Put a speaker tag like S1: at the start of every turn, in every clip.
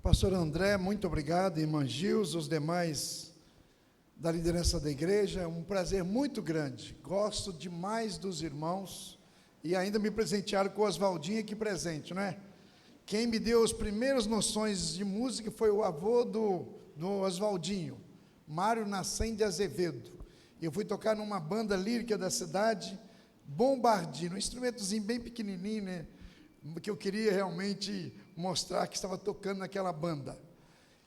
S1: Pastor André, muito obrigado, irmã Gils, os demais da liderança da igreja, é um prazer muito grande, gosto demais dos irmãos, e ainda me presentearam com o Oswaldinho aqui presente, não é? Quem me deu as primeiras noções de música foi o avô do Oswaldinho, Mário Nascem de Azevedo. Eu fui tocar numa banda lírica da cidade, Bombardino, um instrumentozinho bem pequenininho, né? Que eu queria realmente mostrar que estava tocando naquela banda.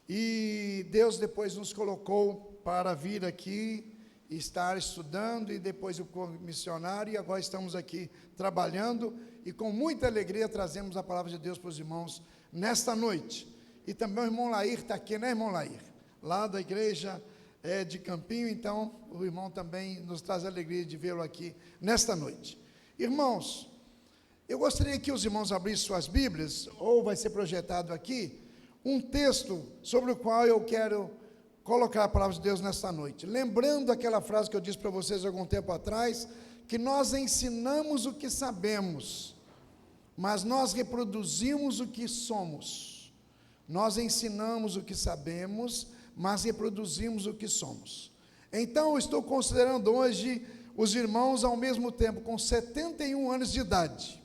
S1: E Deus depois nos colocou para vir aqui, estar estudando, e depois o missionário, e agora estamos aqui trabalhando, e com muita alegria trazemos a palavra de Deus para os irmãos nesta noite. E também o irmão Lair está aqui, né, irmão Lair? Lá da igreja de Campinho, então o irmão também nos traz a alegria de vê-lo aqui nesta noite. Irmãos, eu gostaria que os irmãos abrissem suas Bíblias, ou vai ser projetado aqui, um texto sobre o qual eu quero colocar a palavra de Deus nesta noite. Lembrando aquela frase que eu disse para vocês algum tempo atrás, que nós ensinamos o que sabemos, mas nós reproduzimos o que somos. Nós ensinamos o que sabemos, mas reproduzimos o que somos. Então, eu estou considerando hoje os irmãos ao mesmo tempo com 71 anos de idade.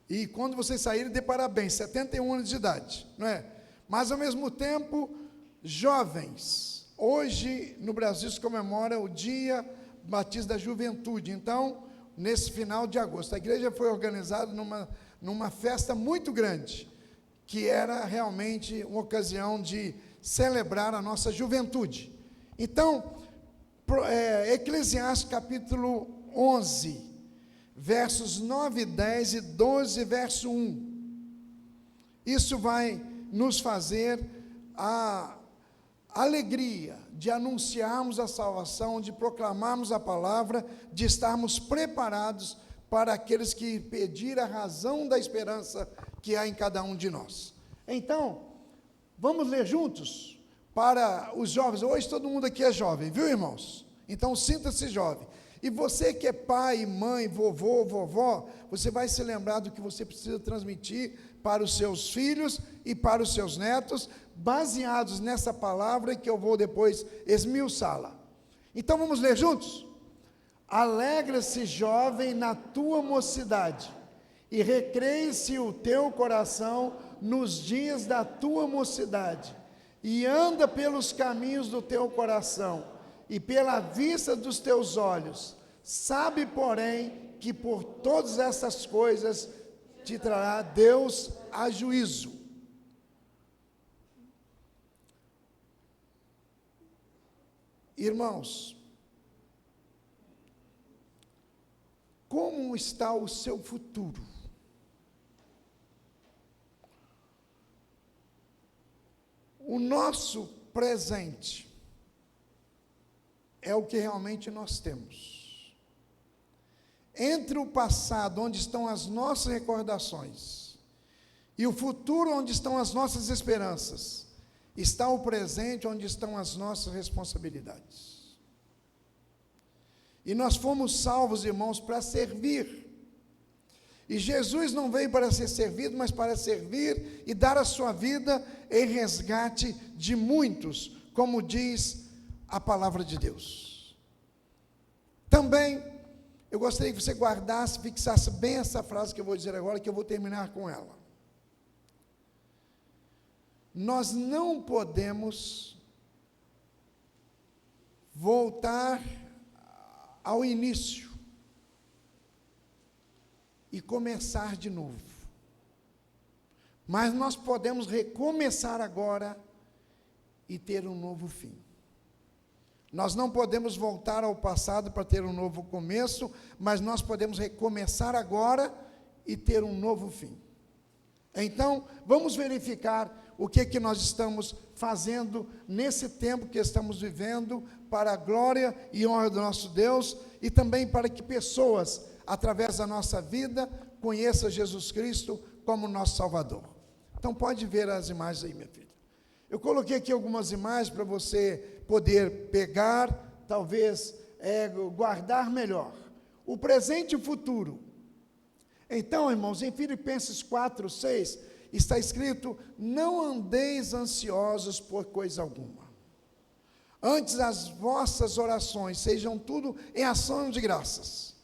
S1: E quando vocês saírem, dê parabéns, 71 anos de idade, não é? Mas ao mesmo tempo, jovens. Hoje, no Brasil, se comemora o Dia Batista da Juventude. Então, nesse final de agosto, a igreja foi organizada numa festa muito grande, que era realmente uma ocasião de celebrar a nossa juventude. Então, Eclesiastes capítulo 11, versos 9, 10 e 12, verso 1. Isso vai nos fazer a alegria de anunciarmos a salvação, de proclamarmos a palavra, de estarmos preparados para aqueles que pedirem a razão da esperança que há em cada um de nós. Então, vamos ler juntos para os jovens. Hoje todo mundo aqui é jovem, viu, irmãos? Então sinta-se jovem. E você que é pai, mãe, vovô, vovó, você vai se lembrar do que você precisa transmitir para os seus filhos e para os seus netos, baseados nessa palavra que eu vou depois esmiuçá-la. Então vamos ler juntos? Alegra-se, jovem, na tua mocidade, e recreie-se o teu coração nos dias da tua mocidade, e anda pelos caminhos do teu coração, e pela vista dos teus olhos. Sabe, porém, que por todas essas coisas te trará Deus a juízo. Irmãos, como está o seu futuro? O nosso presente é o que realmente nós temos. Entre o passado, onde estão as nossas recordações, e o futuro, onde estão as nossas esperanças, está o presente, onde estão as nossas responsabilidades. E nós fomos salvos, irmãos, para servir. E Jesus não veio para ser servido, mas para servir e dar a sua vida em resgate de muitos, como diz a palavra de Deus. Também, eu gostaria que você guardasse, fixasse bem essa frase que eu vou dizer agora, que eu vou terminar com ela. Nós não podemos voltar ao início e começar de novo, mas nós podemos recomeçar agora e ter um novo fim. Nós não podemos voltar ao passado para ter um novo começo, mas nós podemos recomeçar agora e ter um novo fim. Então, vamos verificar o que nós estamos fazendo nesse tempo que estamos vivendo para a glória e honra do nosso Deus, e também para que pessoas, através da nossa vida, conheçam Jesus Cristo como nosso Salvador. Então, pode ver as imagens aí, minha filha. Eu coloquei aqui algumas imagens para você poder pegar, talvez guardar melhor. O presente e o futuro. Então, irmãos, em Filipenses 4, 6, está escrito: não andeis ansiosos por coisa alguma. Antes as vossas orações sejam tudo em ação de graças,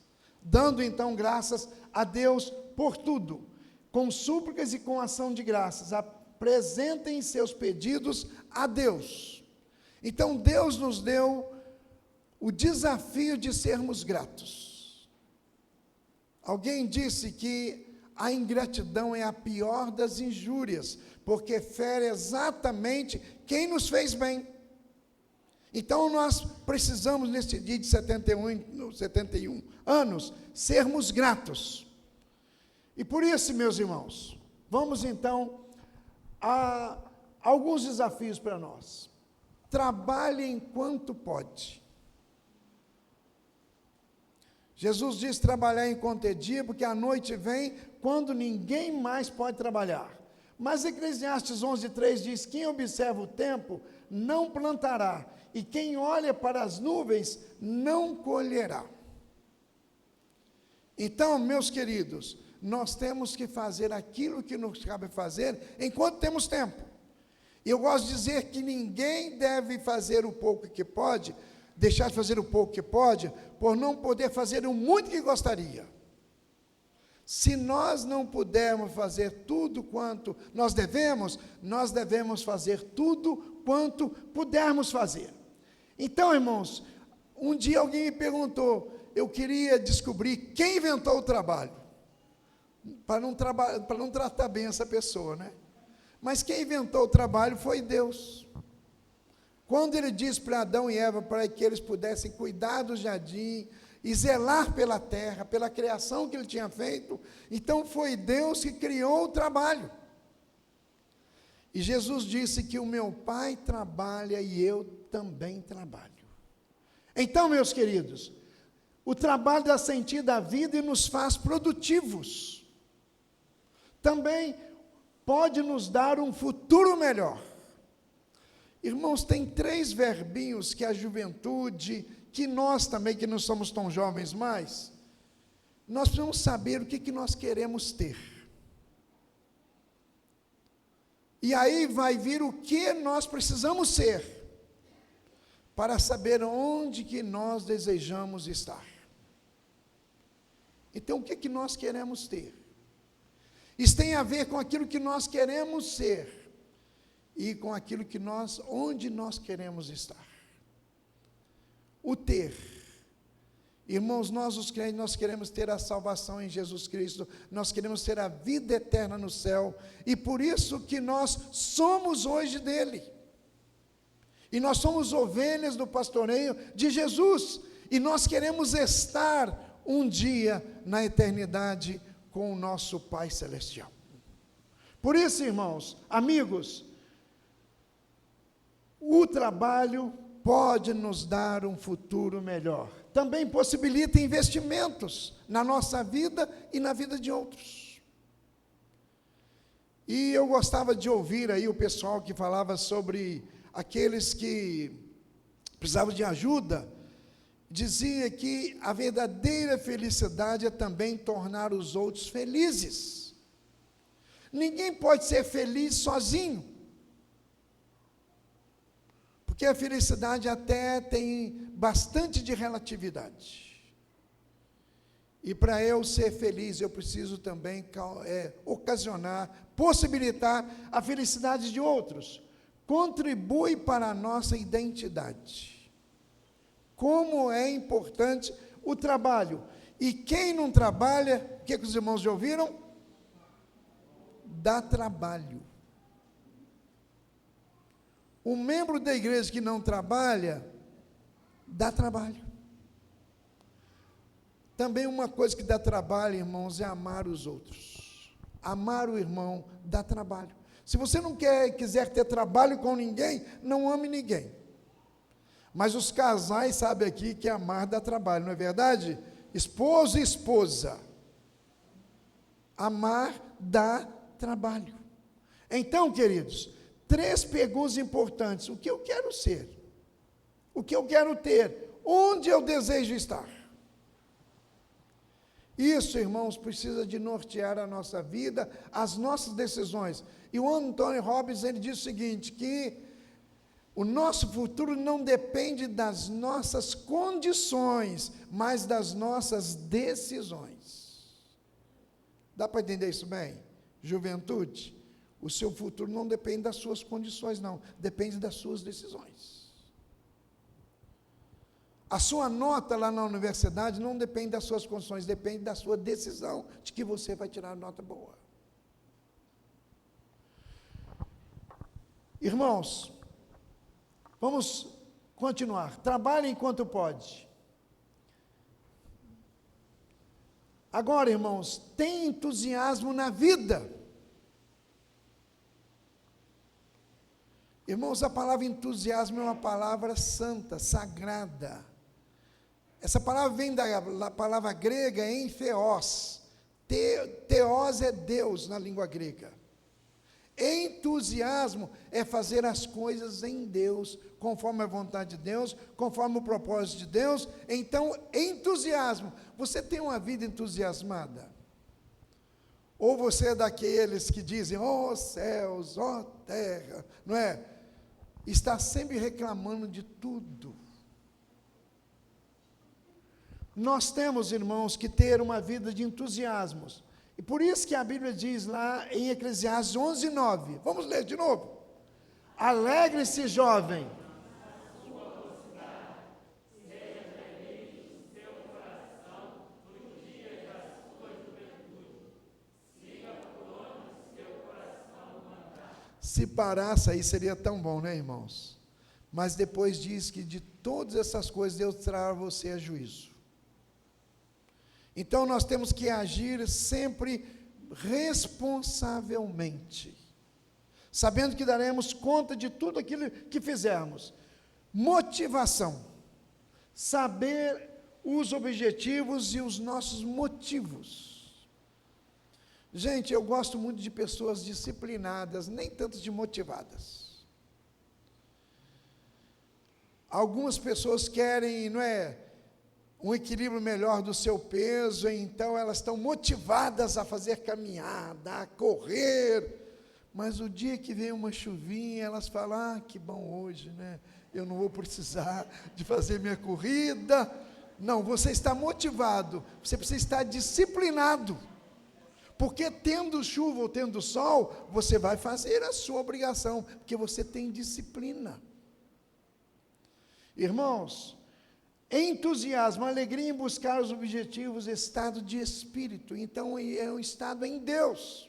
S1: dando então graças a Deus por tudo, com súplicas e com ação de graças, apresentem seus pedidos a Deus. Então Deus nos deu o desafio de sermos gratos. Alguém disse que a ingratidão é a pior das injúrias, porque fere exatamente quem nos fez bem. Então nós precisamos, neste dia de 71 anos, sermos gratos. E por isso, meus irmãos, vamos então a alguns desafios para nós. Trabalhe enquanto pode. Jesus diz trabalhar enquanto é dia, porque a noite vem quando ninguém mais pode trabalhar. Mas Eclesiastes 11:3 diz: quem observa o tempo não plantará, e quem olha para as nuvens não colherá. Então, meus queridos, nós temos que fazer aquilo que nos cabe fazer enquanto temos tempo. E eu gosto de dizer que ninguém deve fazer o pouco que pode, deixar de fazer o pouco que pode, por não poder fazer o muito que gostaria. Se nós não pudermos fazer tudo quanto nós devemos fazer tudo quanto pudermos fazer. Então, irmãos, um dia alguém me perguntou, eu queria descobrir quem inventou o trabalho, para não tratar bem essa pessoa, né? Mas quem inventou o trabalho foi Deus. Quando ele disse para Adão e Eva para que eles pudessem cuidar do jardim e zelar pela terra, pela criação que ele tinha feito, então foi Deus que criou o trabalho. E Jesus disse que o meu Pai trabalha e eu também trabalho. Então, meus queridos, o trabalho dá sentido à vida e nos faz produtivos. Também pode nos dar um futuro melhor. Irmãos, tem 3 verbinhos que a juventude, que nós também, que não somos tão jovens mais, nós precisamos saber o que nós queremos ter. E aí vai vir o que nós precisamos ser, para saber onde que nós desejamos estar. Então, o que nós queremos ter? Isso tem a ver com aquilo que nós queremos ser, e com aquilo que onde nós queremos estar. O ter. Irmãos, nós os crentes, nós queremos ter a salvação em Jesus Cristo, nós queremos ter a vida eterna no céu, e por isso que nós somos hoje dele. E nós somos ovelhas do pastoreio de Jesus, e nós queremos estar um dia na eternidade com o nosso Pai Celestial. Por isso, irmãos, amigos, o trabalho pode nos dar um futuro melhor. Também possibilita investimentos na nossa vida e na vida de outros. E eu gostava de ouvir aí o pessoal que falava sobre aqueles que precisavam de ajuda, dizia que a verdadeira felicidade é também tornar os outros felizes. Ninguém pode ser feliz sozinho, porque a felicidade até tem bastante de relatividade. E para eu ser feliz, eu preciso também ocasionar, possibilitar a felicidade de outros. Contribui para a nossa identidade. Como é importante o trabalho. E quem não trabalha, o que os irmãos já ouviram? Dá trabalho. Um membro da igreja que não trabalha, dá trabalho. Também uma coisa que dá trabalho, irmãos, é amar os outros. Amar o irmão dá trabalho. Se você não quiser ter trabalho com ninguém, não ame ninguém. Mas os casais sabem aqui que amar dá trabalho, não é verdade? Esposo e esposa. Amar dá trabalho. Então, queridos, 3 perguntas importantes. O que eu quero ser? O que eu quero ter? Onde eu desejo estar? Isso, irmãos, precisa de nortear a nossa vida, as nossas decisões. E o Anthony Robbins, ele diz o seguinte, que o nosso futuro não depende das nossas condições, mas das nossas decisões. Dá para entender isso bem? Juventude, o seu futuro não depende das suas condições, não. Depende das suas decisões. A sua nota lá na universidade não depende das suas condições, depende da sua decisão de que você vai tirar nota boa. Irmãos, vamos continuar. Trabalhe enquanto pode. Agora, irmãos, tem entusiasmo na vida. Irmãos, a palavra entusiasmo é uma palavra santa, sagrada. Essa palavra vem da palavra grega entheos. Theos é Deus na língua grega. Entusiasmo é fazer as coisas em Deus, conforme a vontade de Deus, conforme o propósito de Deus. Então, entusiasmo. Você tem uma vida entusiasmada? Ou você é daqueles que dizem, ó céus, ó terra, não é? Está sempre reclamando de tudo. Nós temos, irmãos, que ter uma vida de entusiasmos. E por isso que a Bíblia diz lá em Eclesiastes 11:9. Vamos ler de novo. Alegre-se, jovem. Se parasse aí seria tão bom, né, irmãos? Mas depois diz que de todas essas coisas Deus trará a você a juízo. Então nós temos que agir sempre responsavelmente, sabendo que daremos conta de tudo aquilo que fizermos. Motivação, saber os objetivos e os nossos motivos. Gente, eu gosto muito de pessoas disciplinadas, nem tanto de motivadas. Algumas pessoas querem, não é, um equilíbrio melhor do seu peso, então elas estão motivadas a fazer caminhada, a correr, mas o dia que vem uma chuvinha, elas falam, ah, que bom hoje, né? Eu não vou precisar de fazer minha corrida. Não, você está motivado, você precisa estar disciplinado, porque tendo chuva ou tendo sol, você vai fazer a sua obrigação, porque você tem disciplina. Irmãos, entusiasmo, alegria em buscar os objetivos, estado de espírito. Então, é um estado em Deus.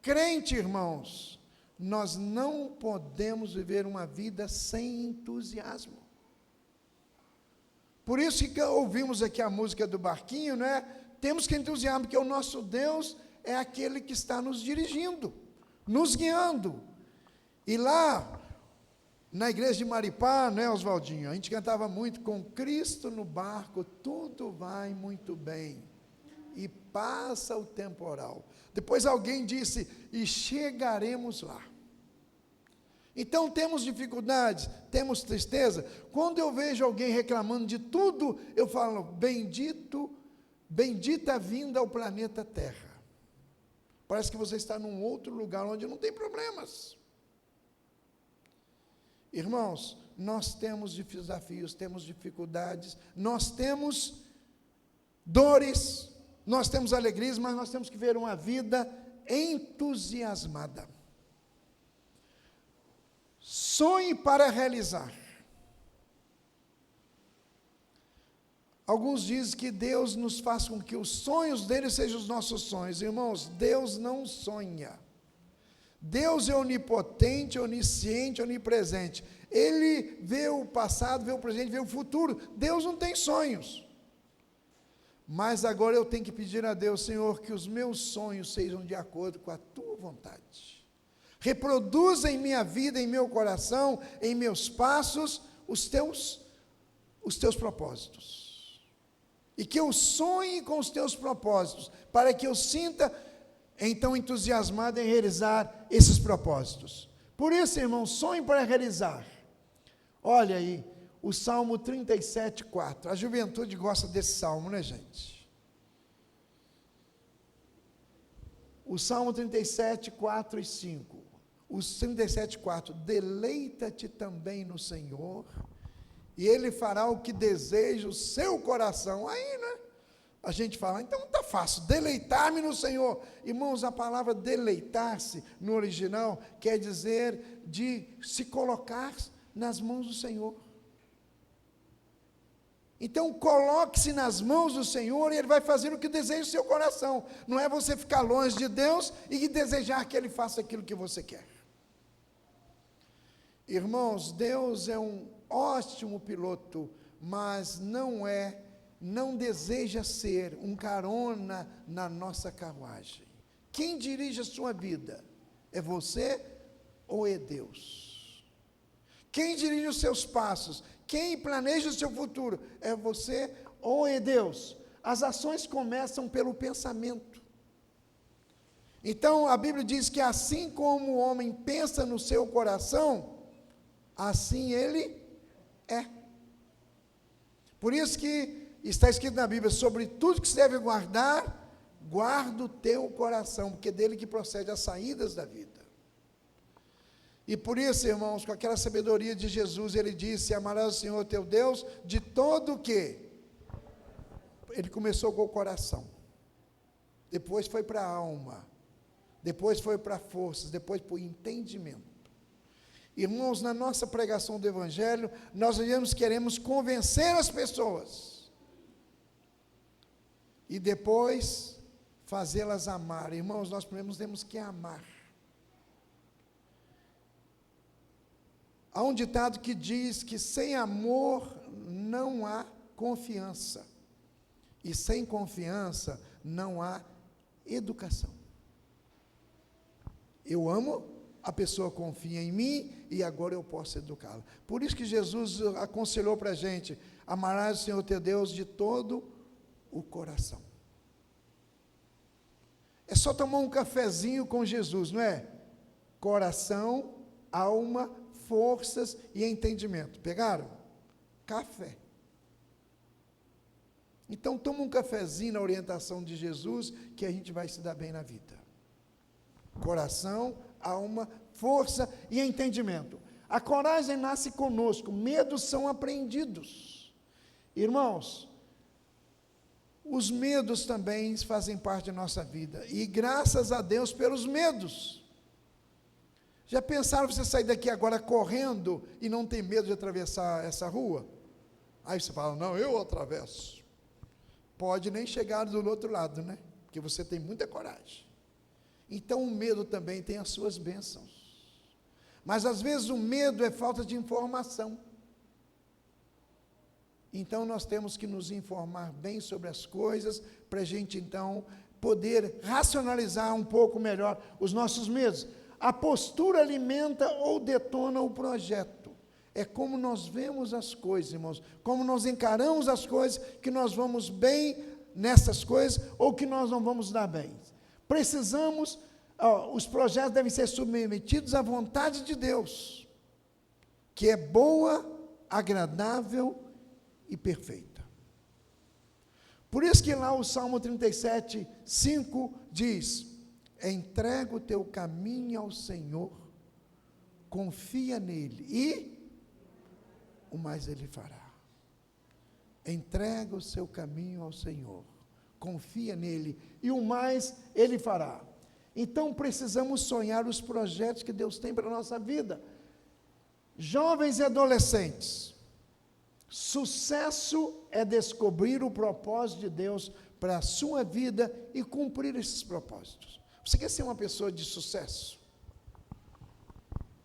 S1: Crente, irmãos, nós não podemos viver uma vida sem entusiasmo. Por isso que ouvimos aqui a música do barquinho, né? Temos que entusiasmo, porque o nosso Deus é aquele que está nos dirigindo, nos guiando. E lá, na igreja de Maripá, né, Oswaldinho, a gente cantava muito, com Cristo no barco, tudo vai muito bem, e passa o temporal. Depois alguém disse, e chegaremos lá. Então temos dificuldades, temos tristeza. Quando eu vejo alguém reclamando de tudo, eu falo, bendita a vinda ao planeta Terra. Parece que você está num outro lugar onde não tem problemas. Irmãos, nós temos desafios, temos dificuldades, nós temos dores, nós temos alegrias, mas nós temos que ver uma vida entusiasmada. Sonhe para realizar. Alguns dizem que Deus nos faz com que os sonhos dele sejam os nossos sonhos. Irmãos, Deus não sonha. Deus é onipotente, onisciente, onipresente. Ele vê o passado, vê o presente, vê o futuro. Deus não tem sonhos. Mas agora eu tenho que pedir a Deus, Senhor, que os meus sonhos sejam de acordo com a tua vontade. Reproduza em minha vida, em meu coração, em meus passos, os teus propósitos. E que eu sonhe com os teus propósitos, para que eu sinta então entusiasmado em realizar esses propósitos. Por isso, irmão, sonhe para realizar. Olha aí, o Salmo 37:4. A juventude gosta desse salmo, né, gente? O Salmo 37, 4 e 5. O 37, 4. Deleita-te também no Senhor, e Ele fará o que deseja o seu coração. Aí, né? A gente fala, então está fácil, deleitar-me no Senhor. Irmãos, a palavra deleitar-se no original quer dizer de se colocar nas mãos do Senhor. Então, coloque-se nas mãos do Senhor e Ele vai fazer o que deseja o seu coração. Não é você ficar longe de Deus e desejar que Ele faça aquilo que você quer. Irmãos, Deus é um ótimo piloto, mas não deseja ser um carona na nossa carruagem. Quem dirige a sua vida? É você ou é Deus? Quem dirige os seus passos? Quem planeja o seu futuro? É você ou é Deus? As ações começam pelo pensamento. Então, a Bíblia diz que assim como o homem pensa no seu coração, assim ele é. Por isso que está escrito na Bíblia, sobre tudo que se deve guardar, guarda o teu coração, porque é dele que procede as saídas da vida. E por isso, irmãos, com aquela sabedoria de Jesus, ele disse, amarás o Senhor teu Deus de todo o quê? Ele começou com o coração, depois foi para a alma, depois foi para forças, depois para o entendimento. Irmãos, na nossa pregação do Evangelho, nós queremos convencer as pessoas, e depois fazê-las amar. Irmãos, nós primeiro temos que amar. Há um ditado que diz que sem amor não há confiança, e sem confiança não há educação. Eu amo, a pessoa confia em mim e agora eu posso educá-la. Por isso que Jesus aconselhou para a gente, amarás o Senhor teu Deus de todo o coração. É só tomar um cafezinho com Jesus, não é? Coração, alma, forças e entendimento. Pegaram? Café. Então, toma um cafezinho na orientação de Jesus, que a gente vai se dar bem na vida. Coração, alma, força e entendimento. A coragem nasce conosco, medos são aprendidos. Irmãos, os medos também fazem parte da nossa vida, e graças a Deus pelos medos. Já pensaram você sair daqui agora correndo e não tem medo de atravessar essa rua? Aí você fala, não, eu atravesso. Pode nem chegar do outro lado, né? Porque você tem muita coragem. Então o medo também tem as suas bênçãos. Mas às vezes o medo é falta de informação. Então nós temos que nos informar bem sobre as coisas, para a gente então poder racionalizar um pouco melhor os nossos medos. A postura alimenta ou detona o projeto. É como nós vemos as coisas, irmãos, como nós encaramos as coisas, que nós vamos bem nessas coisas, ou que nós não vamos dar bem. Precisamos, os projetos devem ser submetidos à vontade de Deus, que é boa, agradável e perfeita. Por isso que lá o Salmo 37, 5 diz, entrega o teu caminho ao Senhor, confia nele e o mais ele fará. Entrega o seu caminho ao Senhor, confia nele e o mais ele fará. Então precisamos sonhar os projetos que Deus tem para a nossa vida. Jovens e adolescentes, sucesso é descobrir o propósito de Deus para a sua vida e cumprir esses propósitos. Você quer ser uma pessoa de sucesso?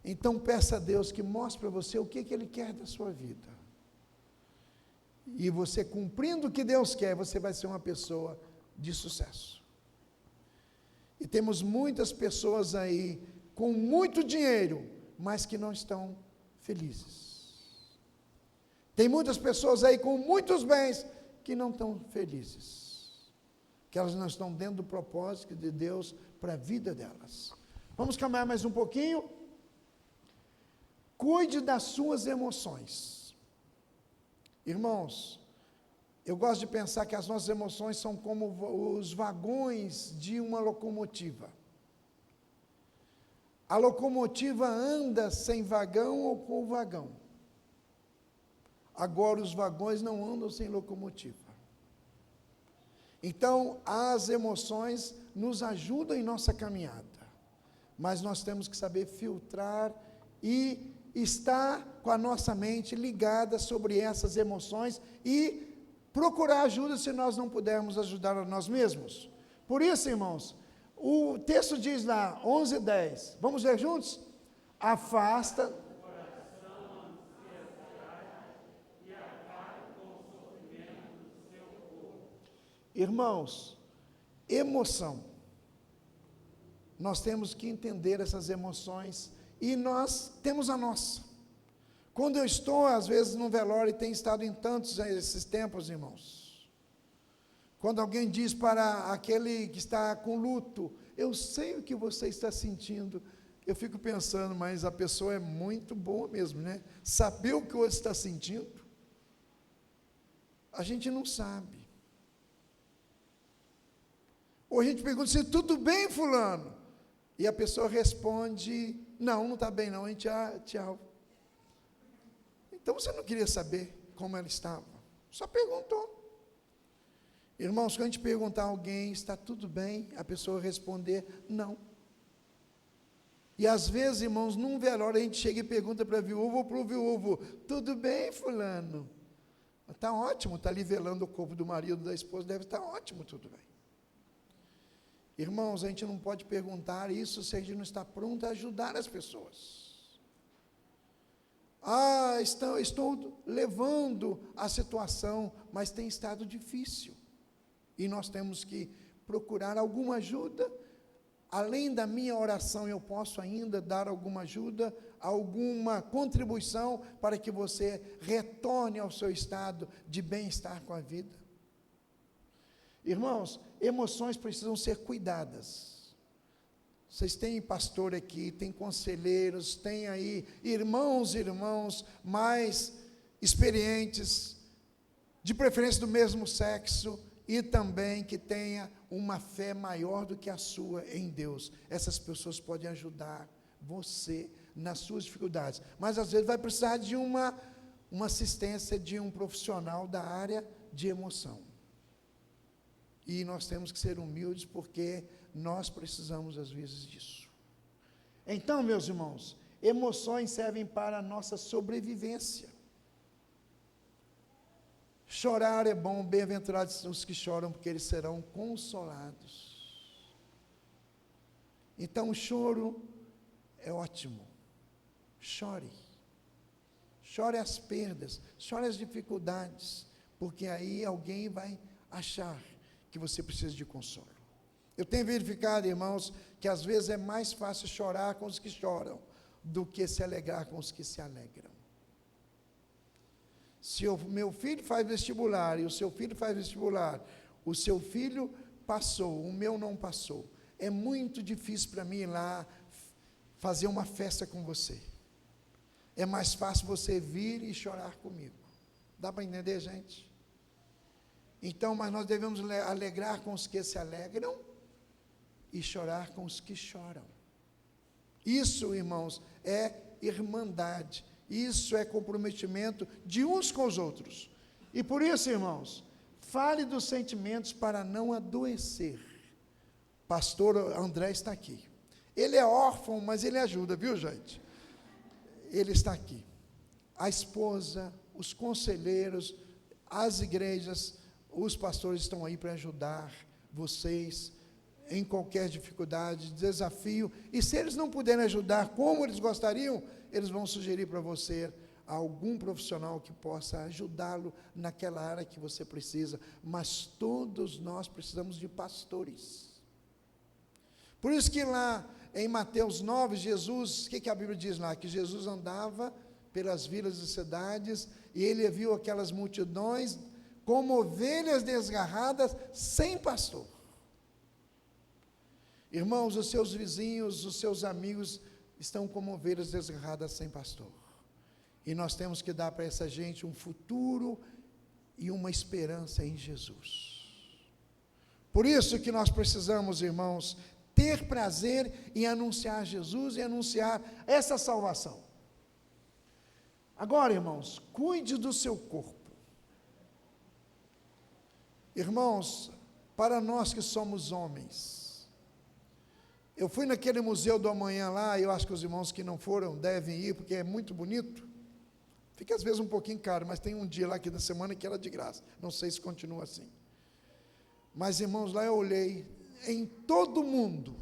S1: Então peça a Deus que mostre para você o que Ele quer da sua vida. E você cumprindo o que Deus quer, você vai ser uma pessoa de sucesso. E temos muitas pessoas aí com muito dinheiro, mas que não estão felizes. Tem muitas pessoas aí com muitos bens que não estão felizes, que elas não estão dentro do propósito de Deus para a vida delas. Vamos caminhar mais um pouquinho? Cuide das suas emoções. Irmãos, Eu gosto de pensar que as nossas emoções são como os vagões de uma locomotiva. A locomotiva anda sem vagão ou com vagão. Agora os vagões não andam sem locomotiva. Então, as emoções nos ajudam em nossa caminhada, mas nós temos que saber filtrar e estar com a nossa mente ligada sobre essas emoções e procurar ajuda se nós não pudermos ajudar a nós mesmos. Por isso, irmãos, o texto diz lá, 11:10, vamos ler juntos? Afasta... Irmãos, emoção. Nós temos que entender essas emoções e nós temos a nossa. Quando eu estou, às vezes, no velório, e tenho estado em tantos esses tempos, irmãos. Quando alguém diz para aquele que está com luto, eu sei o que você está sentindo, eu fico pensando, mas a pessoa é muito boa mesmo, né? Saber o que você está sentindo, a gente não sabe. Ou a gente pergunta se tudo bem, fulano, e a pessoa responde, não está bem não, a gente, tchau. Então você não queria saber como ela estava, só perguntou. Irmãos, quando a gente perguntar a alguém, está tudo bem? A pessoa responder, não. E às vezes, irmãos, num velório a gente chega e pergunta para a viúva ou para o viúvo, tudo bem, fulano? Está ótimo, está ali velando o corpo do marido, da esposa, deve estar ótimo, tudo bem. Irmãos, a gente não pode perguntar isso se a gente não está pronto a ajudar as pessoas. Estou levando a situação, mas tem estado difícil. E nós temos que procurar alguma ajuda. Além da minha oração, eu posso ainda dar alguma ajuda, alguma contribuição para que você retorne ao seu estado de bem-estar com a vida. Irmãos, emoções precisam ser cuidadas. Vocês têm pastor aqui, tem conselheiros, tem aí irmãos mais experientes, de preferência do mesmo sexo, e também que tenha uma fé maior do que a sua em Deus. Essas pessoas podem ajudar você nas suas dificuldades, mas às vezes vai precisar de uma assistência de um profissional da área de emoção. E nós temos que ser humildes, porque nós precisamos, às vezes, disso. Então, meus irmãos, emoções servem para a nossa sobrevivência. Chorar é bom, bem-aventurados os que choram, porque eles serão consolados. Então, o choro é ótimo. Chore. Chore as perdas, chore as dificuldades, porque aí alguém vai achar que você precisa de consolo. Eu tenho verificado, irmãos, que às vezes é mais fácil chorar com os que choram do que se alegrar com os que se alegram. Se o meu filho faz vestibular e o seu filho faz vestibular, o seu filho passou, o meu não passou, é muito difícil para mim ir lá fazer uma festa com você. É mais fácil você vir e chorar comigo. Dá para entender, gente? Então, mas nós devemos alegrar com os que se alegram e chorar com os que choram. Isso, irmãos, é irmandade. Isso é comprometimento de uns com os outros. E por isso, irmãos, fale dos sentimentos para não adoecer. Pastor André está aqui. Ele é órfão, mas ele ajuda, viu, gente? Ele está aqui. A esposa, os conselheiros, as igrejas, os pastores estão aí para ajudar vocês em qualquer dificuldade, desafio, e se eles não puderem ajudar como eles gostariam, eles vão sugerir para você algum profissional que possa ajudá-lo naquela área que você precisa, mas todos nós precisamos de pastores. Por isso que lá em Mateus 9, Jesus, o que a Bíblia diz lá? Que Jesus andava pelas vilas e cidades, e ele viu aquelas multidões como ovelhas desgarradas, sem pastor. Irmãos, os seus vizinhos, os seus amigos estão como ovelhas desgarradas sem pastor. E nós temos que dar para essa gente um futuro e uma esperança em Jesus. Por isso que nós precisamos, irmãos, ter prazer em anunciar Jesus e anunciar essa salvação. Agora, irmãos, cuide do seu corpo. Irmãos, para nós que somos homens, eu fui naquele museu do amanhã lá, e eu acho que os irmãos que não foram devem ir, porque é muito bonito. Fica às vezes um pouquinho caro, mas tem um dia lá aqui da semana que era de graça. Não sei se continua assim. Mas, irmãos, lá eu olhei, em todo mundo,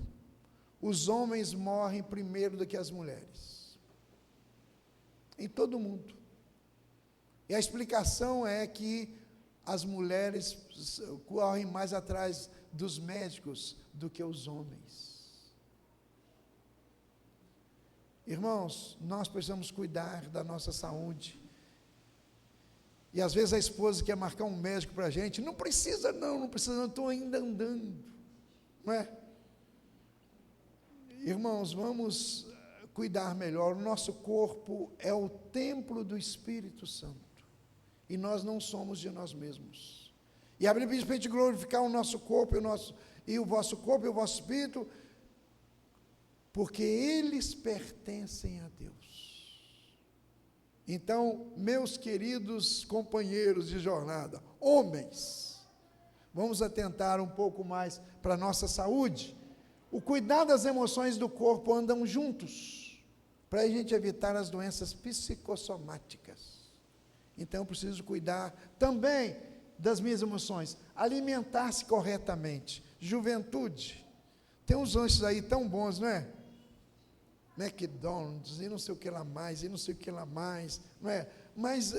S1: os homens morrem primeiro do que as mulheres. Em todo mundo. E a explicação é que as mulheres correm mais atrás dos médicos do que os homens. Irmãos, nós precisamos cuidar da nossa saúde. E às vezes a esposa quer marcar um médico para a gente. Não precisa não, estou ainda andando. Não é? Irmãos, vamos cuidar melhor. O nosso corpo é o templo do Espírito Santo. E nós não somos de nós mesmos. E a Bíblia diz para a gente glorificar o nosso corpo e o vosso corpo e o vosso espírito, porque eles pertencem a Deus. Então, meus queridos companheiros de jornada, homens, vamos atentar um pouco mais para a nossa saúde. O cuidar das emoções do corpo andam juntos, para a gente evitar as doenças psicossomáticas. Então, eu preciso cuidar também das minhas emoções, alimentar-se corretamente. Juventude, tem uns lanches aí tão bons, não é? McDonald's, e não sei o que lá mais, não é? Mas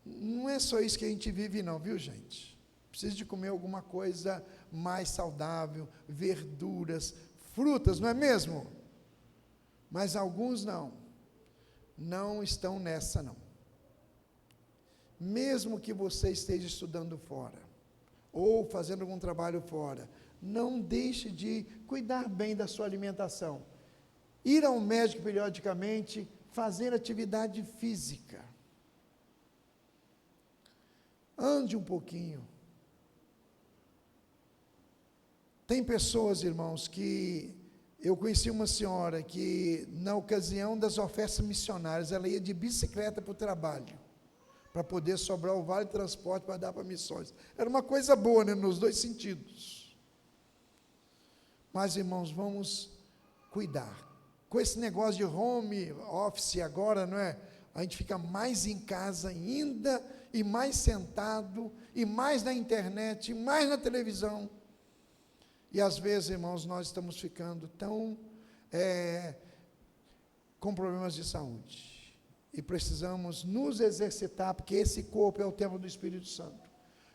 S1: não é só isso que a gente vive não, viu, gente? Precisa de comer alguma coisa mais saudável, verduras, frutas, não é mesmo? Mas alguns não estão nessa não. Mesmo que você esteja estudando fora, ou fazendo algum trabalho fora, não deixe de cuidar bem da sua alimentação. Ir ao médico periodicamente, fazer atividade física. Ande um pouquinho. Tem pessoas, irmãos, que eu conheci uma senhora que, na ocasião das ofertas missionárias, ela ia de bicicleta para o trabalho, para poder sobrar o vale de transporte para dar para missões. Era uma coisa boa, né, nos dois sentidos. Mas, irmãos, vamos cuidar. Com esse negócio de home office agora, não é? A gente fica mais em casa ainda, e mais sentado, e mais na internet, e mais na televisão. E às vezes, irmãos, nós estamos ficando tão com problemas de saúde. E precisamos nos exercitar, porque esse corpo é o templo do Espírito Santo.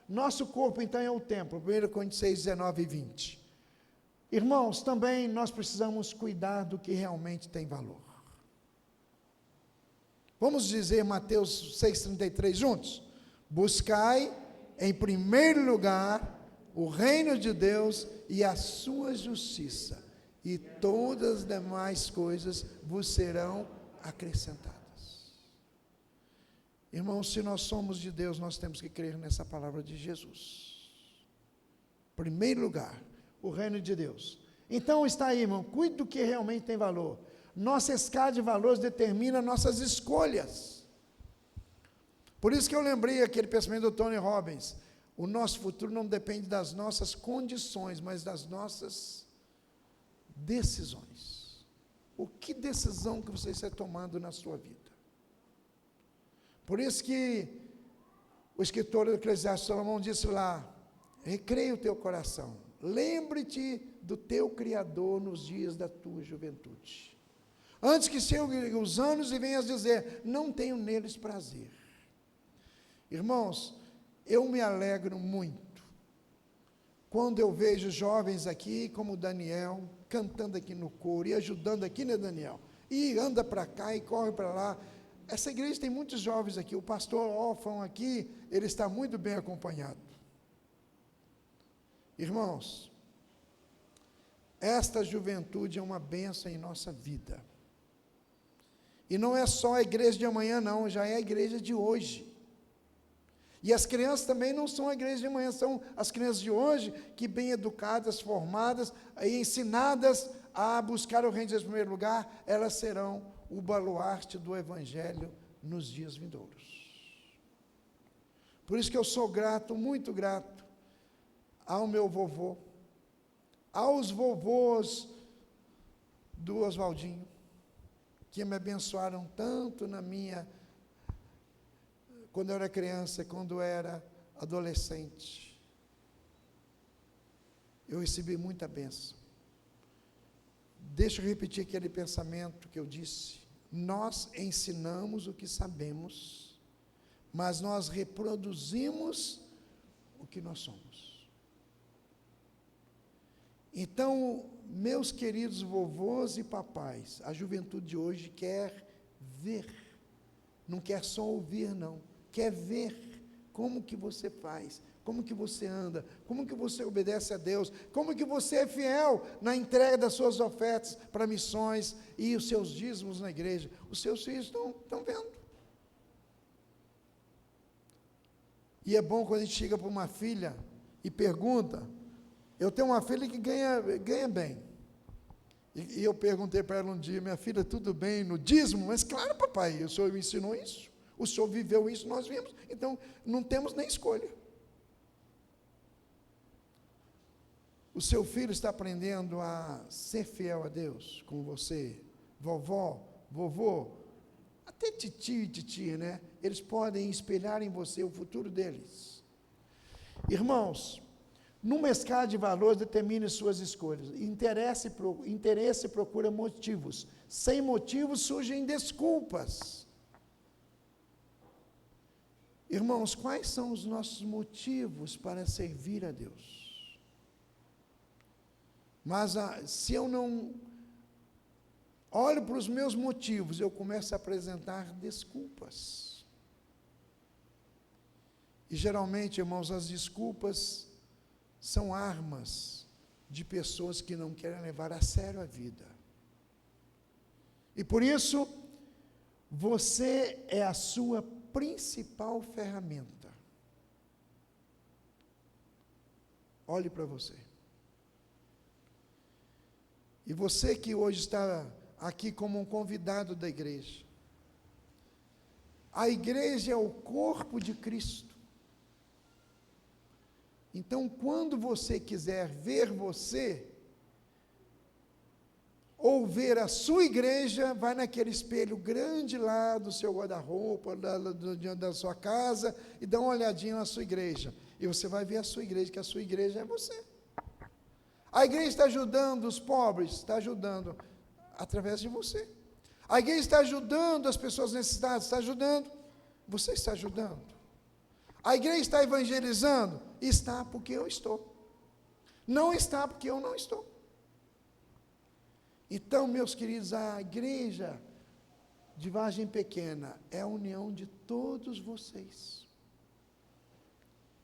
S1: Nosso corpo, então, é o templo. 1 Coríntios 6, 19 e 20. Irmãos, também nós precisamos cuidar do que realmente tem valor. Vamos dizer Mateus 6,33 juntos? Buscai, em primeiro lugar, o reino de Deus e a sua justiça, e todas as demais coisas vos serão acrescentadas. Irmãos, se nós somos de Deus, nós temos que crer nessa palavra de Jesus. Primeiro lugar, o reino de Deus. Então está aí, irmão, cuide do que realmente tem valor. Nossa escala de valores determina nossas escolhas. Por isso que eu lembrei aquele pensamento do Tony Robbins. O nosso futuro não depende das nossas condições, mas das nossas decisões. O que decisão que você está tomando na sua vida? Por isso que o escritor do Eclesiastes Salomão disse lá: recreia o teu coração, lembre-te do teu Criador nos dias da tua juventude, antes que cheguem os anos e venhas dizer, não tenho neles prazer. Irmãos, eu me alegro muito quando eu vejo jovens aqui, como Daniel, cantando aqui no coro, e ajudando aqui, né, Daniel? E anda para cá e corre para lá. Essa igreja tem muitos jovens aqui, o pastor órfão aqui, ele está muito bem acompanhado. Irmãos, esta juventude é uma bênção em nossa vida. E não é só a igreja de amanhã não, já é a igreja de hoje. E as crianças também não são a igreja de manhã, são as crianças de hoje, que bem educadas, formadas e ensinadas a buscar o reino de Deus em primeiro lugar, elas serão o baluarte do evangelho nos dias vindouros. Por isso que eu sou grato, muito grato, ao meu vovô, aos vovôs do Oswaldinho, que me abençoaram tanto quando eu era criança, quando eu era adolescente. Eu recebi muita bênção. Deixa eu repetir aquele pensamento que eu disse. Nós ensinamos o que sabemos, mas nós reproduzimos o que nós somos. Então, meus queridos vovôs e papais, a juventude de hoje quer ver, não quer só ouvir, não, quer ver como que você faz, como que você anda, como que você obedece a Deus, como que você é fiel na entrega das suas ofertas para missões e os seus dízimos na igreja. Os seus filhos estão vendo. E é bom quando a gente chega para uma filha e pergunta. Eu tenho uma filha que ganha bem. E eu perguntei para ela um dia: minha filha, tudo bem no dízimo? Mas claro, papai, o senhor me ensinou isso, o senhor viveu isso, nós vimos, então não temos nem escolha. O seu filho está aprendendo a ser fiel a Deus com você, vovó, vovô, até titio e titia, né? Eles podem espelhar em você o futuro deles. Irmãos, numa escala de valores, determine suas escolhas. Interesse procura motivos. Sem motivos surgem desculpas. Irmãos, quais são os nossos motivos para servir a Deus? Mas se eu não olho para os meus motivos, eu começo a apresentar desculpas. E geralmente, irmãos, as desculpas são armas de pessoas que não querem levar a sério a vida. E por isso, você é a sua principal ferramenta. Olhe para você. E você que hoje está aqui como um convidado da igreja. A igreja é o corpo de Cristo. Então, quando você quiser ver você, ou ver a sua igreja, vai naquele espelho grande lá do seu guarda-roupa, da sua casa, e dá uma olhadinha na sua igreja. E você vai ver a sua igreja, que a sua igreja é você. A igreja está ajudando os pobres, está ajudando através de você. A igreja está ajudando as pessoas necessitadas, está ajudando, você está ajudando. A igreja está evangelizando, está porque eu estou. Não está porque eu não estou. Então, meus queridos, a igreja de Vargem Pequena é a união de todos vocês.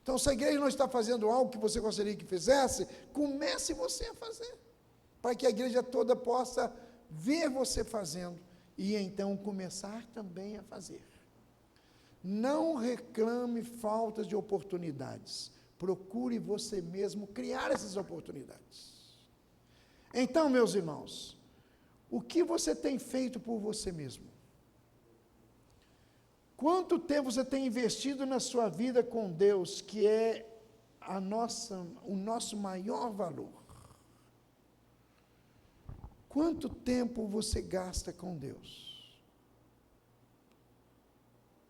S1: Então, se a igreja não está fazendo algo que você gostaria que fizesse, comece você a fazer, para que a igreja toda possa ver você fazendo, e então começar também a fazer. Não reclame faltas de oportunidades, procure você mesmo criar essas oportunidades. Então, meus irmãos, o que você tem feito por você mesmo? Quanto tempo você tem investido na sua vida com Deus, que é o nosso maior valor? Quanto tempo você gasta com Deus?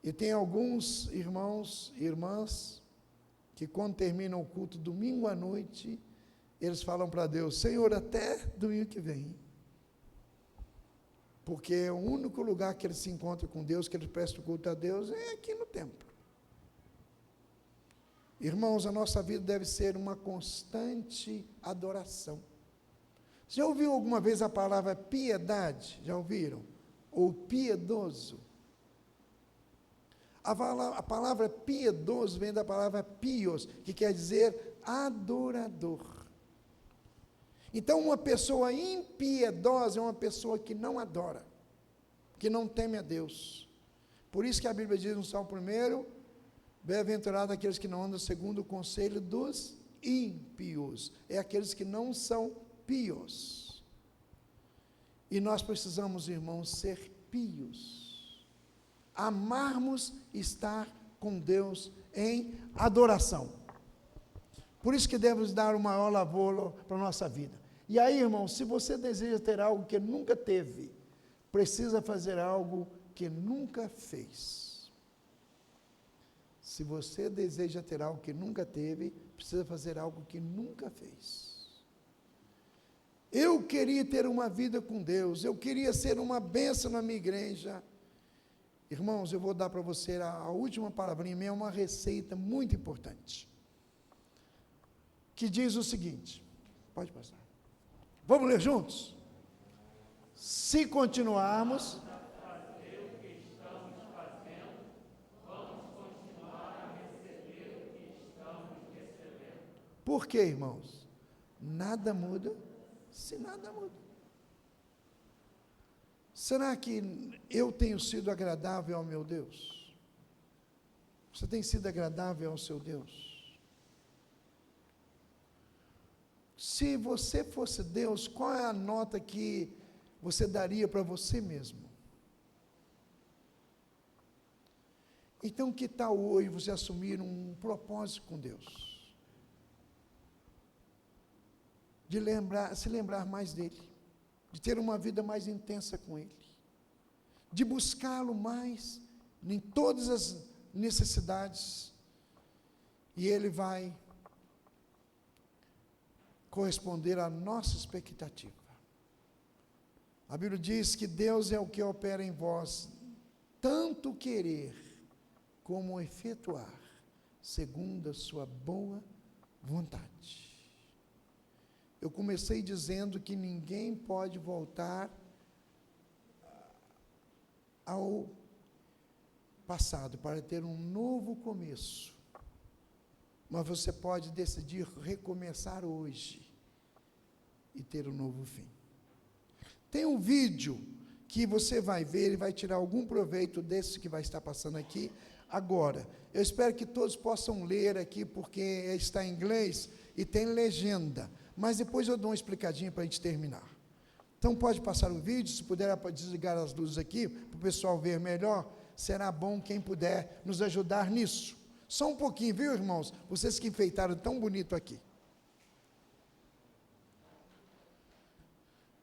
S1: E tem alguns irmãos e irmãs que quando terminam o culto domingo à noite, eles falam para Deus: Senhor, até domingo que vem. Porque é o único lugar que eles se encontram com Deus, que eles prestam culto a Deus, é aqui no templo. Irmãos, a nossa vida deve ser uma constante adoração. Já ouviu alguma vez a palavra piedade? Já ouviram? Ou piedoso? A palavra piedoso vem da palavra pios, que quer dizer adorador. Então, uma pessoa impiedosa é uma pessoa que não adora, que não teme a Deus. Por isso que a Bíblia diz no Salmo 1, Bem-aventurado aqueles que não andam segundo o conselho dos ímpios, é aqueles que não são pios. E nós precisamos, irmãos, ser pios, amarmos estar com Deus em adoração. Por isso que devemos dar o maior lavoro para a nossa vida. E aí, irmão, se você deseja ter algo que nunca teve, precisa fazer algo que nunca fez. Se você deseja ter algo que nunca teve, precisa fazer algo que nunca fez. Eu queria ter uma vida com Deus, eu queria ser uma bênção na minha igreja. Irmãos, eu vou dar para você a última palavrinha minha, uma receita muito importante, que diz o seguinte, pode passar. Vamos ler juntos? Se continuarmos por quê, irmãos? Nada muda se nada muda. Será que eu tenho sido agradável ao meu Deus? Você tem sido agradável ao seu Deus? Se você fosse Deus, qual é a nota que você daria para você mesmo? Então, que tal hoje você assumir um propósito com Deus? De se lembrar mais dele, de ter uma vida mais intensa com ele, de buscá-lo mais em todas as necessidades, e ele vai corresponder à nossa expectativa. A Bíblia diz que Deus é o que opera em vós, tanto querer como efetuar, segundo a sua boa vontade. Eu comecei dizendo que ninguém pode voltar ao passado para ter um novo começo, mas você pode decidir recomeçar hoje e ter um novo fim. Tem um vídeo que você vai ver e vai tirar algum proveito desse que vai estar passando aqui agora. Eu espero que todos possam ler aqui, porque está em inglês e tem legenda. Mas depois eu dou uma explicadinha para a gente terminar. Então pode passar o vídeo, se puder desligar as luzes aqui, para o pessoal ver melhor, será bom quem puder nos ajudar nisso. Só um pouquinho, viu, irmãos? Vocês que enfeitaram tão bonito aqui.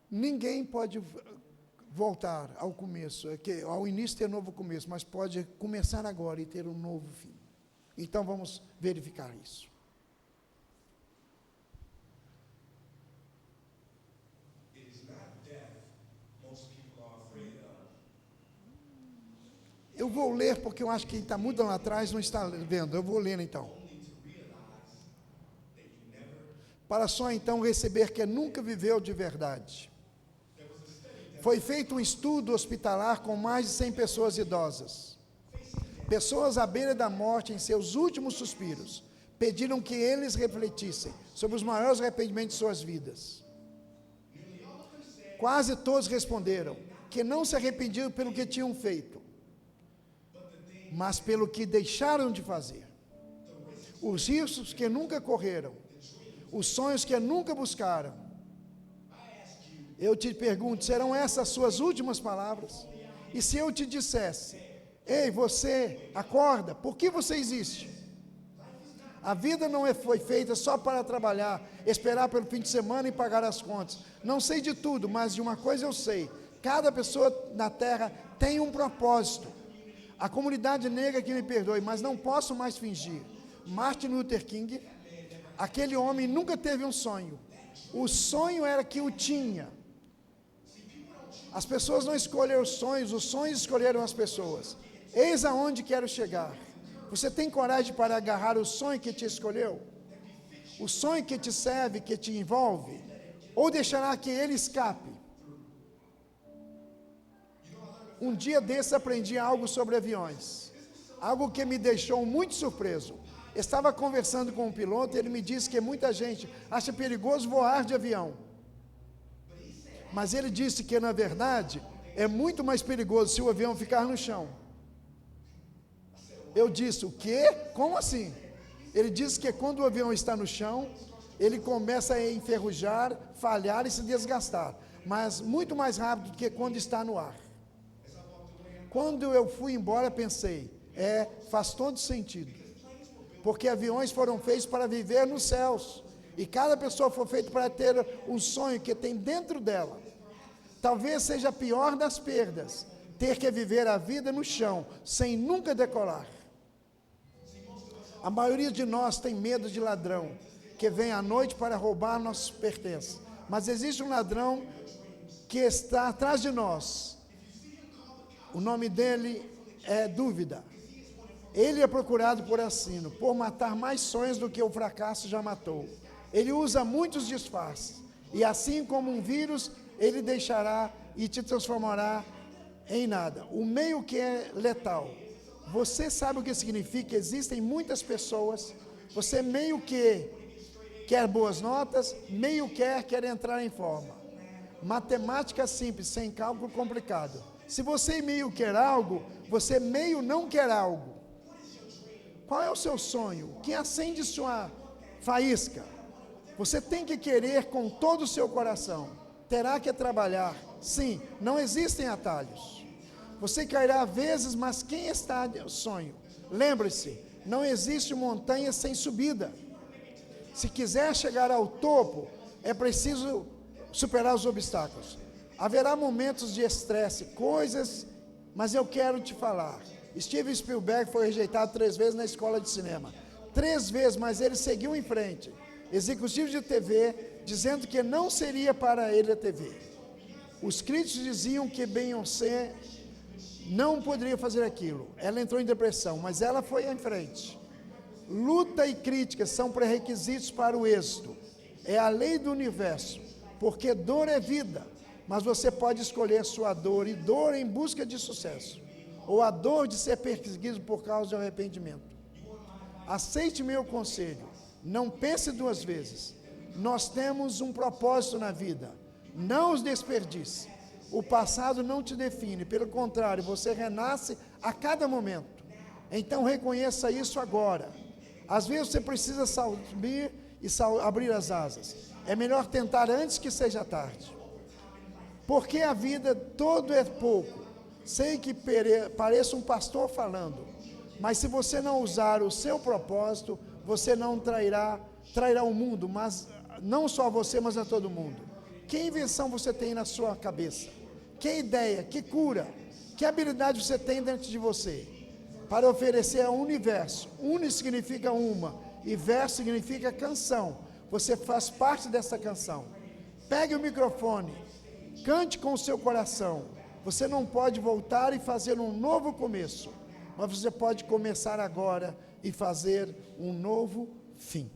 S1: Ninguém pode voltar ao começo, ao início ter um novo começo, mas pode começar agora e ter um novo fim. Então vamos verificar isso. Eu vou ler, porque eu acho que quem está muito lá atrás não está vendo. Eu vou ler então. Para só então receber que nunca viveu de verdade. Foi feito um estudo hospitalar com mais de 100 pessoas idosas. Pessoas à beira da morte em seus últimos suspiros. Pediram que eles refletissem sobre os maiores arrependimentos de suas vidas. Quase todos responderam que não se arrependiam pelo que tinham feito, mas pelo que deixaram de fazer. Os riscos que nunca correram, os sonhos que nunca buscaram. Eu te pergunto, serão essas suas últimas palavras? E se eu te dissesse, ei, você, acorda, por que você existe? A vida não foi feita só para trabalhar, esperar pelo fim de semana e pagar as contas. Não sei de tudo, mas de uma coisa eu sei, cada pessoa na terra tem um propósito. A comunidade negra que me perdoe, mas não posso mais fingir. Martin Luther King, aquele homem nunca teve um sonho. O sonho era que o tinha. As pessoas não escolheram os sonhos escolheram as pessoas. Eis aonde quero chegar. Você tem coragem para agarrar o sonho que te escolheu? O sonho que te serve, que te envolve? Ou deixará que ele escape? Um dia desse aprendi algo sobre aviões, algo que me deixou muito surpreso. Estava conversando com um piloto e ele me disse que muita gente acha perigoso voar de avião. Mas ele disse que, na verdade, é muito mais perigoso se o avião ficar no chão. Eu disse, o quê? Como assim? Ele disse que quando o avião está no chão, ele começa a enferrujar, falhar e se desgastar, mas muito mais rápido do que quando está no ar. Quando eu fui embora, pensei, faz todo sentido, porque aviões foram feitos para viver nos céus, e cada pessoa foi feita para ter um sonho que tem dentro dela. Talvez seja a pior das perdas, ter que viver a vida no chão, sem nunca decolar. A maioria de nós tem medo de ladrão, que vem à noite para roubar nossos pertences. Mas existe um ladrão que está atrás de nós. O nome dele é Dúvida. Ele é procurado por assassino, por matar mais sonhos do que o fracasso já matou. Ele usa muitos disfarces. E assim como um vírus, ele deixará e te transformará em nada. O meio que é letal. Você sabe o que significa? Existem muitas pessoas, você meio que quer boas notas, meio quer entrar em forma. Matemática simples, sem cálculo complicado. Se você meio quer algo, você meio não quer algo. Qual é o seu sonho? O que acende sua faísca? Você tem que querer com todo o seu coração. Terá que trabalhar. Sim, não existem atalhos. Você cairá às vezes, mas quem está no sonho? Lembre-se, não existe montanha sem subida. Se quiser chegar ao topo, é preciso superar os obstáculos. Haverá momentos de estresse, coisas, mas eu quero te falar. Steven Spielberg foi rejeitado 3 vezes na escola de cinema. 3 vezes, mas ele seguiu em frente. Executivo de TV, dizendo que não seria para ele a TV. Os críticos diziam que Beyoncé não poderia fazer aquilo. Ela entrou em depressão, mas ela foi em frente. Luta e crítica são pré-requisitos para o êxito. É a lei do universo, porque dor é vida, mas você pode escolher sua dor, e dor em busca de sucesso, ou a dor de ser perseguido por causa de arrependimento. Aceite meu conselho, não pense 2 vezes. Nós temos um propósito na vida, não os desperdice. O passado não te define, pelo contrário, você renasce a cada momento. Então reconheça isso agora. Às vezes você precisa subir e abrir as asas. É melhor tentar antes que seja tarde. Porque a vida todo é pouco. Sei que pareça um pastor falando, mas se você não usar o seu propósito, você não trairá o mundo, mas não só a você, mas a todo mundo. Que invenção você tem na sua cabeça? Que ideia, que cura, que habilidade você tem dentro de você para oferecer ao universo? Uni significa uma e verso significa canção. Você faz parte dessa canção. Pegue o microfone, cante com o seu coração. Você não pode voltar e fazer um novo começo, mas você pode começar agora e fazer um novo fim.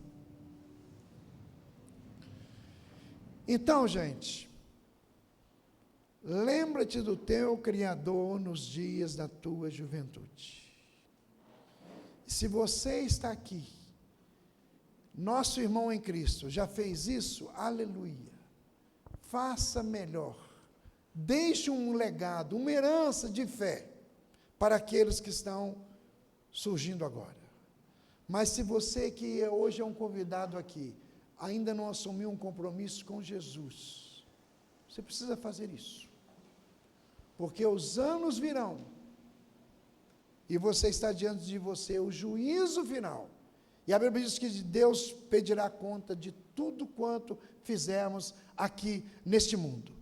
S1: Então, gente, lembra-te do teu Criador nos dias da tua juventude. Se você está aqui, nosso irmão em Cristo já fez isso, aleluia. Faça melhor. Deixe um legado, uma herança de fé para aqueles que estão surgindo agora. Mas se você que hoje é um convidado aqui, ainda não assumiu um compromisso com Jesus, você precisa fazer isso. Porque os anos virão, e você está diante de você o juízo final. E a Bíblia diz que Deus pedirá conta de tudo quanto fizermos aqui neste mundo.